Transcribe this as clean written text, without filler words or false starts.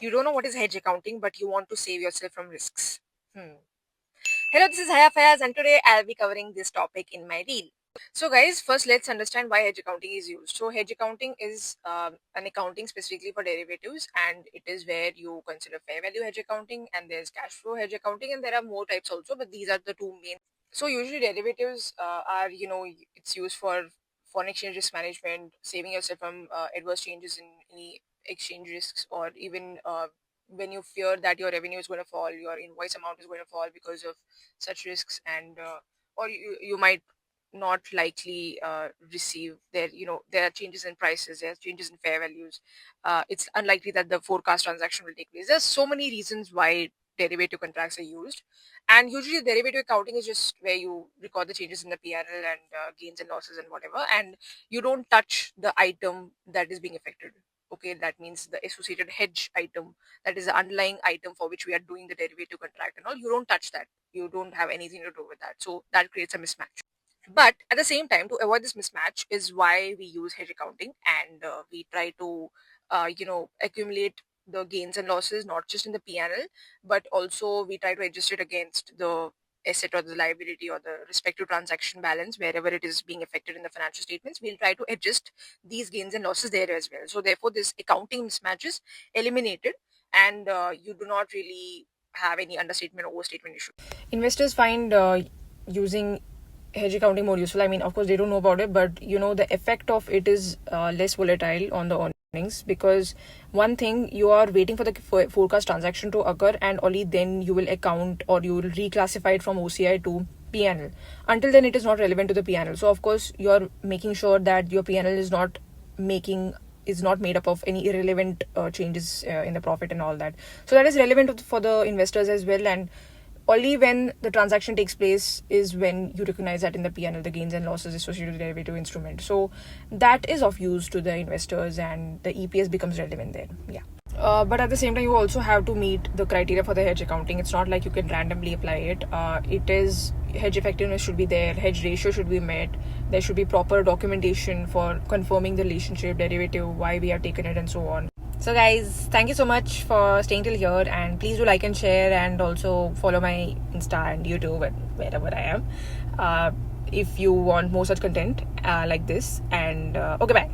You don't know what is hedge accounting, but you want to save yourself from risks. Hello, this is Haya Fayaz, and today I'll be covering this topic in my reel. So, guys, first let's understand why hedge accounting is used. So, hedge accounting is an accounting specifically for derivatives, and it is where you consider fair value hedge accounting, and there's cash flow hedge accounting, and there are more types also, but these are the two main. So, usually derivatives are, it's used for foreign exchange risk management, saving yourself from adverse changes in any exchange risks, or even when you fear that your revenue is going to fall, your invoice amount is going to fall because of such risks, and or you might not likely receive there are changes in prices, there are changes in fair values. It's unlikely that the forecast transaction will take place. There's so many reasons why derivative contracts are used, and usually derivative accounting is just where you record the changes in the PNL and gains and losses and whatever, and you don't touch the item that is being affected. Okay, that means the associated hedge item, that is the underlying item for which we are doing the derivative contract and all. You don't touch that. You don't have anything to do with that. So that creates a mismatch. But at the same time, to avoid this mismatch is why we use hedge accounting, and we try to accumulate the gains and losses not just in the PNL, but also we try to adjust it against the asset or the liability or the respective transaction balance wherever it is being affected in the financial statements. We'll try to adjust these gains and losses there as well. So therefore this accounting mismatch is eliminated, and you do not really have any understatement or overstatement issue. Investors find using hedge accounting more useful. I mean, of course, they don't know about it, but the effect of it is less volatile on the earnings, because one thing, you are waiting for the forecast transaction to occur, and only then you will account or you will reclassify it from OCI to PNL. Until then, it is not relevant to the PNL. So, of course, you're making sure that your PNL is not made up of any irrelevant changes in the profit and all that. So that is relevant for the investors as well, and only when the transaction takes place is when you recognize that in the PNL, the gains and losses associated with the derivative instrument. So that is of use to the investors, and the EPS becomes relevant there. Yeah. But at the same time, you also have to meet the criteria for the hedge accounting. It's not like you can randomly apply it. It is, hedge effectiveness should be there, hedge ratio should be met, there should be proper documentation for confirming the relationship, derivative, why we have taken it, and so on. So guys, thank you so much for staying till here, and please do like and share, and also follow my Insta and YouTube and wherever I am if you want more such content like this. And okay, bye.